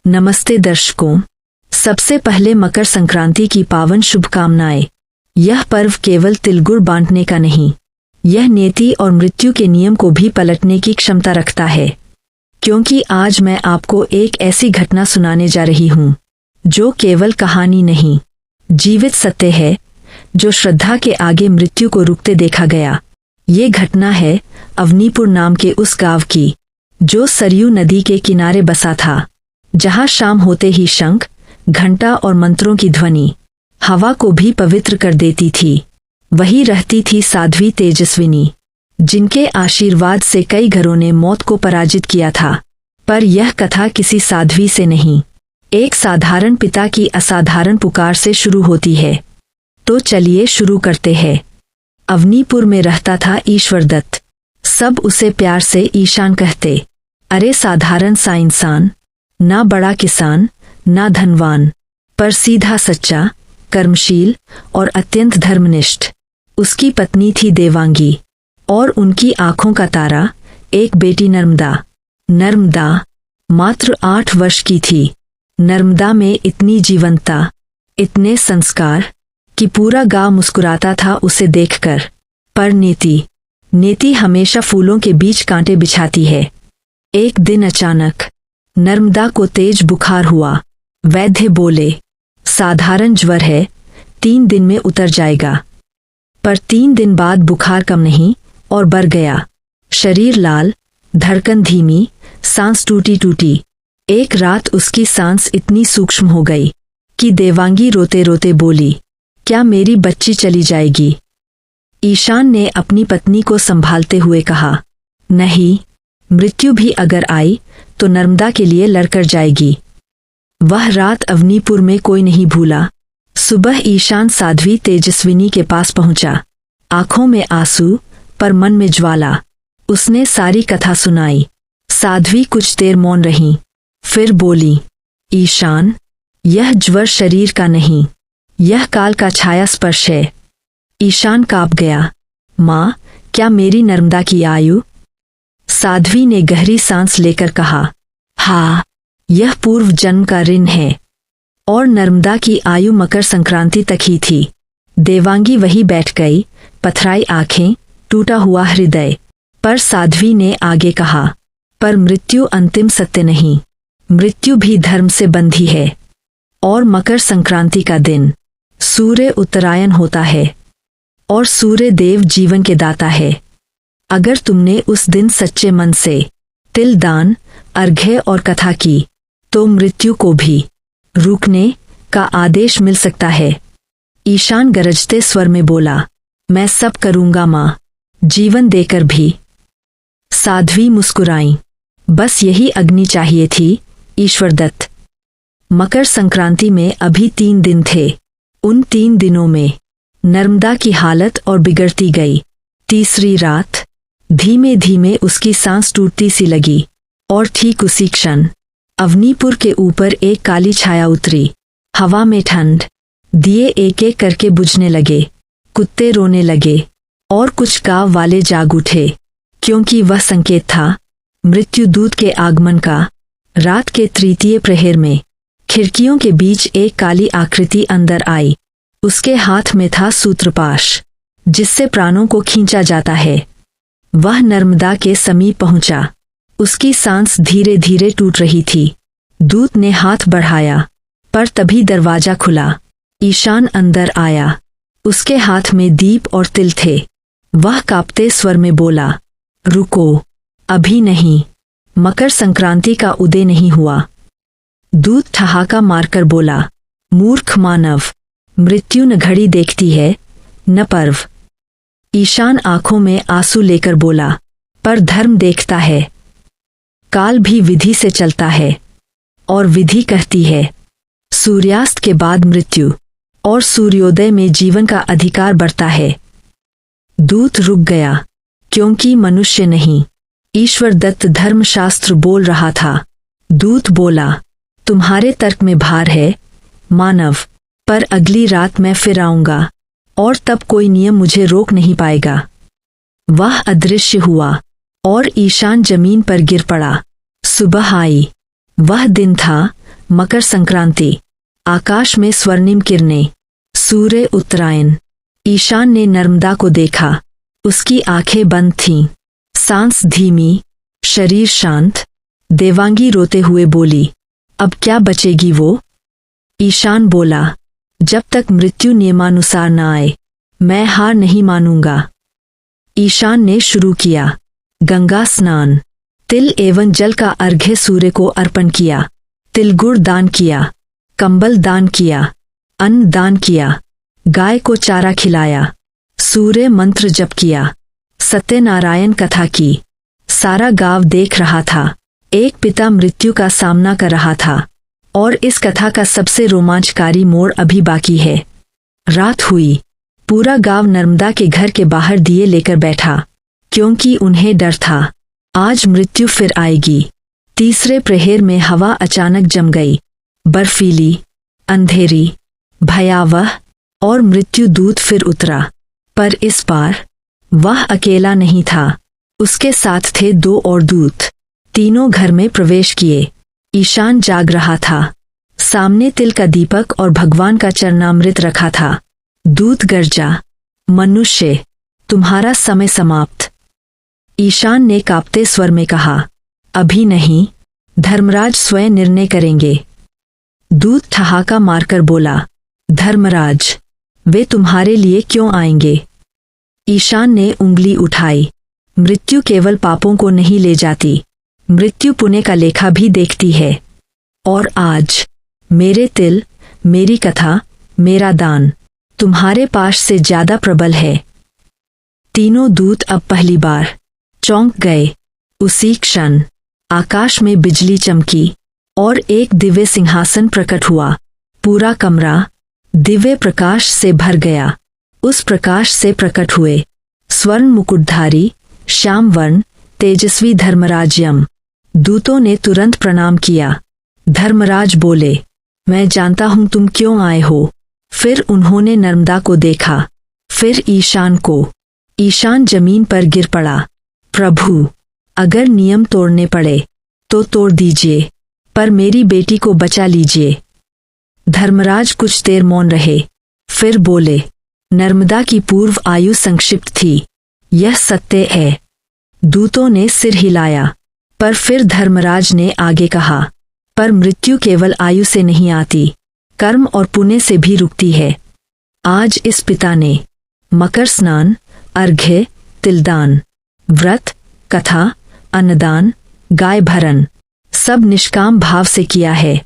नमस्ते दर्शकों, सबसे पहले मकर संक्रांति की पावन शुभकामनाएं। यह पर्व केवल तिलगुड़ बांटने का नहीं, यह नियति और मृत्यु के नियम को भी पलटने की क्षमता रखता है। क्योंकि आज मैं आपको एक ऐसी घटना सुनाने जा रही हूँ जो केवल कहानी नहीं, जीवित सत्य है, जो श्रद्धा के आगे मृत्यु को रुकते देखा गया। ये घटना है अवनीपुर नाम के उस गांव की, जो सरयू नदी के किनारे बसा था, जहां शाम होते ही शंख, घंटा और मंत्रों की ध्वनि हवा को भी पवित्र कर देती थी। वही रहती थी साध्वी तेजस्विनी, जिनके आशीर्वाद से कई घरों ने मौत को पराजित किया था। पर यह कथा किसी साध्वी से नहीं, एक साधारण पिता की असाधारण पुकार से शुरू होती है। तो चलिए शुरू करते हैं। अवनीपुर में रहता था ईश्वर दत्त। सब उसे प्यार से ईशान कहते। अरे साधारण सा इंसान, ना बड़ा किसान, ना धनवान, पर सीधा सच्चा, कर्मशील और अत्यंत धर्मनिष्ठ। उसकी पत्नी थी देवांगी और उनकी आंखों का तारा एक बेटी नर्मदा। नर्मदा मात्र 8 वर्ष की थी। नर्मदा में इतनी जीवंतता, इतने संस्कार कि पूरा गांव मुस्कुराता था उसे देखकर। पर नीति हमेशा फूलों के बीच कांटे बिछाती है। एक दिन अचानक नर्मदा को तेज बुखार हुआ। वैद्य बोले, साधारण ज्वर है, 3 दिन में उतर जाएगा। पर 3 दिन बाद बुखार कम नहीं और बढ़ गया। शरीर लाल, धड़कन धीमी, सांस टूटी। एक रात उसकी सांस इतनी सूक्ष्म हो गई कि देवांगी रोते रोते बोली, क्या मेरी बच्ची चली जाएगी? ईशान ने अपनी पत्नी को संभालते हुए कहा, नहीं, मृत्यु भी अगर आई तो नर्मदा के लिए लड़कर जाएगी। वह रात अवनीपुर में कोई नहीं भूला। सुबह ईशान साध्वी तेजस्विनी के पास पहुंचा। आंखों में आंसू पर मन में ज्वाला। उसने सारी कथा सुनाई। साध्वी कुछ देर मौन रही, फिर बोली, ईशान, यह ज्वर शरीर का नहीं, यह काल का छाया स्पर्श है। ईशान कांप गया। माँ, क्या मेरी नर्मदा की आयु? साध्वी ने गहरी सांस लेकर कहा, हाँ, यह पूर्व जन्म का ऋण है। और नर्मदा की आयु मकर संक्रांति तक ही थी। देवांगी वही बैठ गई, पथराई आंखें, टूटा हुआ हृदय। पर साध्वी ने आगे कहा, पर मृत्यु अंतिम सत्य नहीं, मृत्यु भी धर्म से बंधी है। और मकर संक्रांति का दिन सूर्य उत्तरायण होता है और सूर्य देव जीवन के दाता है। अगर तुमने उस दिन सच्चे मन से तिल दान, अर्घ्य और कथा की, तो मृत्यु को भी रुकने का आदेश मिल सकता है। ईशान गरजते स्वर में बोला, मैं सब करूंगा माँ, जीवन देकर भी। साध्वी मुस्कुराई। बस यही अग्नि चाहिए थी। ईश्वर दत्त। मकर संक्रांति में अभी 3 दिन थे। उन 3 दिनों में नर्मदा की हालत और बिगड़ती गई। तीसरी रात धीमे धीमे उसकी सांस टूटती सी लगी और ठीक उसी क्षण अवनीपुर के ऊपर एक काली छाया उतरी। हवा में ठंड, दिए एक एक करके बुझने लगे, कुत्ते रोने लगे और कुछ गांव वाले जाग उठे, क्योंकि वह संकेत था मृत्यु दूत के आगमन का। रात के तृतीय प्रहर में खिड़कियों के बीच एक काली आकृति अंदर आई। उसके हाथ में था सूत्रपाश, जिससे प्राणों को खींचा जाता है। वह नर्मदा के समीप पहुंचा। उसकी सांस धीरे धीरे टूट रही थी। दूत ने हाथ बढ़ाया, पर तभी दरवाजा खुला। ईशान अंदर आया। उसके हाथ में दीप और तिल थे। वह कांपते स्वर में बोला, रुको, अभी नहीं, मकर संक्रांति का उदय नहीं हुआ। दूत ठहाका मारकर बोला, मूर्ख मानव, मृत्यु न घड़ी देखती है, न पर्व। ईशान आंखों में आंसू लेकर बोला, पर धर्म देखता है। काल भी विधि से चलता है और विधि कहती है, सूर्यास्त के बाद मृत्यु और सूर्योदय में जीवन का अधिकार बढ़ता है। दूत रुक गया, क्योंकि मनुष्य नहीं, ईश्वर दत्त धर्मशास्त्र बोल रहा था। दूत बोला, तुम्हारे तर्क में भार है मानव, पर अगली रात मैं फिर आऊंगा और तब कोई नियम मुझे रोक नहीं पाएगा। वह अदृश्य हुआ और ईशान जमीन पर गिर पड़ा। सुबह आई। वह दिन था मकर संक्रांति। आकाश में स्वर्णिम किरणें। सूर्य उत्तरायण। ईशान ने नर्मदा को देखा। उसकी आंखें बंद थीं, सांस धीमी, शरीर शांत। देवांगी रोते हुए बोली, अब क्या बचेगी वो? ईशान बोला, जब तक मृत्यु नियमानुसार न आए, मैं हार नहीं मानूंगा। ईशान ने शुरू किया। गंगा स्नान। तिल एवं जल का अर्घ्य सूर्य को अर्पण किया। तिलगुड़ दान किया, कंबल दान किया, अन्न दान किया, गाय को चारा खिलाया, सूर्य मंत्र जप किया, सत्यनारायण कथा की। सारा गांव देख रहा था। एक पिता मृत्यु का सामना कर रहा था और इस कथा का सबसे रोमांचकारी मोड़ अभी बाकी है। रात हुई। पूरा गांव नर्मदा के घर के बाहर दिए लेकर बैठा, क्योंकि उन्हें डर था, आज मृत्यु फिर आएगी। तीसरे प्रहर में हवा अचानक जम गई, बर्फीली, अंधेरी, भयावह, और मृत्यु दूत फिर उतरा। पर इस बार वह अकेला नहीं था, उसके साथ थे 2 और दूत। तीनों घर में प्रवेश किए। ईशान जाग रहा था। सामने तिल का दीपक और भगवान का चरणामृत रखा था। दूत गर्जा, मनुष्य, तुम्हारा समय समाप्त। ईशान ने कांपते स्वर में कहा, अभी नहीं, धर्मराज स्वयं निर्णय करेंगे। दूत ठहाका मारकर बोला, धर्मराज, वे तुम्हारे लिए क्यों आएंगे? ईशान ने उंगली उठाई। मृत्यु केवल पापों को नहीं ले जाती, मृत्यु पुण्य का लेखा भी देखती है। और आज मेरे तिल, मेरी कथा, मेरा दान तुम्हारे पास से ज्यादा प्रबल है। तीनों दूत अब पहली बार चौंक गए। उसी क्षण आकाश में बिजली चमकी और एक दिव्य सिंहासन प्रकट हुआ। पूरा कमरा दिव्य प्रकाश से भर गया। उस प्रकाश से प्रकट हुए स्वर्ण मुकुटधारी, श्याम वर्ण, तेजस्वी धर्मराज यम। दूतों ने तुरंत प्रणाम किया। धर्मराज बोले, मैं जानता हूं तुम क्यों आए हो। फिर उन्होंने नर्मदा को देखा, फिर ईशान को। ईशान जमीन पर गिर पड़ा। प्रभु, अगर नियम तोड़ने पड़े तो तोड़ दीजिए, पर मेरी बेटी को बचा लीजिए। धर्मराज कुछ देर मौन रहे, फिर बोले, नर्मदा की पूर्व आयु संक्षिप्त थी, यह सत्य है। दूतों ने सिर हिलाया, पर फिर धर्मराज ने आगे कहा, पर मृत्यु केवल आयु से नहीं आती, कर्म और पुण्य से भी रुकती है। आज इस पिता ने मकर स्नान, अर्घ्य, तिलदान, व्रत, कथा, अन्नदान, गाय भरण सब निष्काम भाव से किया है।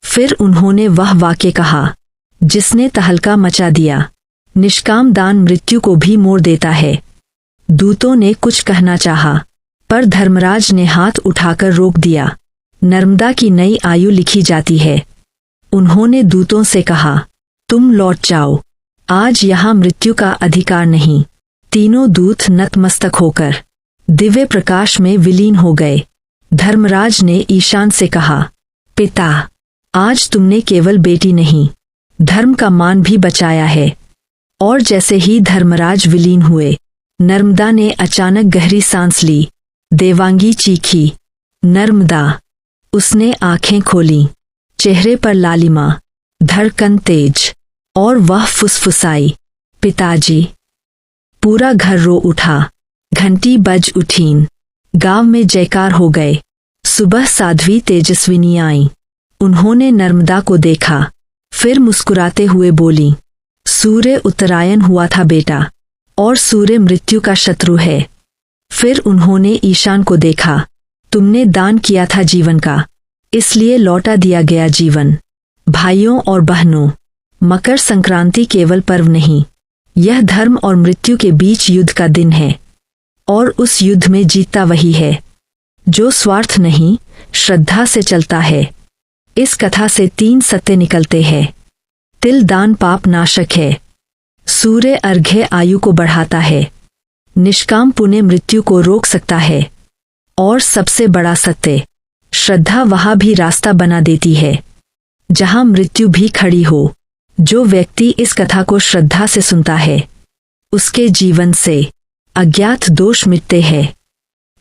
फिर उन्होंने वह वाक्य कहा जिसने तहलका मचा दिया, निष्काम दान मृत्यु को भी मोड़ देता है। दूतों ने कुछ कहना चाहा, पर धर्मराज ने हाथ उठाकर रोक दिया। नर्मदा की नई आयु लिखी जाती है। उन्होंने दूतों से कहा, तुम लौट जाओ, आज यहाँ मृत्यु का अधिकार नहीं। तीनों दूत नतमस्तक होकर दिव्य प्रकाश में विलीन हो गए। धर्मराज ने ईशान से कहा, पिता, आज तुमने केवल बेटी नहीं, धर्म का मान भी बचाया है। और जैसे ही धर्मराज विलीन हुए, नर्मदा ने अचानक गहरी सांस ली। देवांगी चीखी, नर्मदा। उसने आंखें खोलीं, चेहरे पर लालिमा, धड़कन तेज, और वह फुसफुसाई, पिताजी। पूरा घर रो उठा। घंटी बज उठीं। गांव में जयकार हो गए। सुबह साध्वी तेजस्विनी आईं। उन्होंने नर्मदा को देखा, फिर मुस्कुराते हुए बोली, सूर्य उत्तरायण हुआ था बेटा, और सूर्य मृत्यु का शत्रु है। फिर उन्होंने ईशान को देखा, तुमने दान किया था जीवन का, इसलिए लौटा दिया गया जीवन। भाइयों और बहनों, मकर संक्रांति केवल पर्व नहीं, यह धर्म और मृत्यु के बीच युद्ध का दिन है। और उस युद्ध में जीतता वही है जो स्वार्थ नहीं, श्रद्धा से चलता है। इस कथा से 3 सत्य निकलते हैं। तिल दान पाप नाशक है। सूर्य अर्घ्य आयु को बढ़ाता है। निष्काम पुण्य मृत्यु को रोक सकता है। और सबसे बड़ा सत्य, श्रद्धा वहां भी रास्ता बना देती है जहां मृत्यु भी खड़ी हो। जो व्यक्ति इस कथा को श्रद्धा से सुनता है, उसके जीवन से अज्ञात दोष मिटते हैं,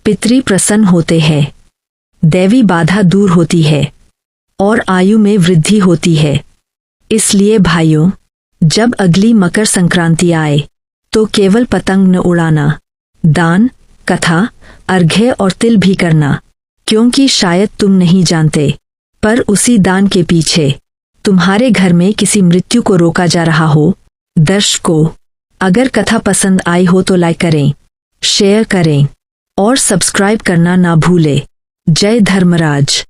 पितृ प्रसन्न होते हैं, दैवी बाधा दूर होती है और आयु में वृद्धि होती है। इसलिए भाइयों, जब अगली मकर संक्रांति आए तो केवल पतंग न उड़ाना, दान, कथा, अर्घ्य और तिल भी करना, क्योंकि शायद तुम नहीं जानते, पर उसी दान के पीछे तुम्हारे घर में किसी मृत्यु को रोका जा रहा हो। दर्शकों, अगर कथा पसंद आई हो तो लाइक करें, शेयर करें और सब्सक्राइब करना ना भूलें। जय धर्मराज।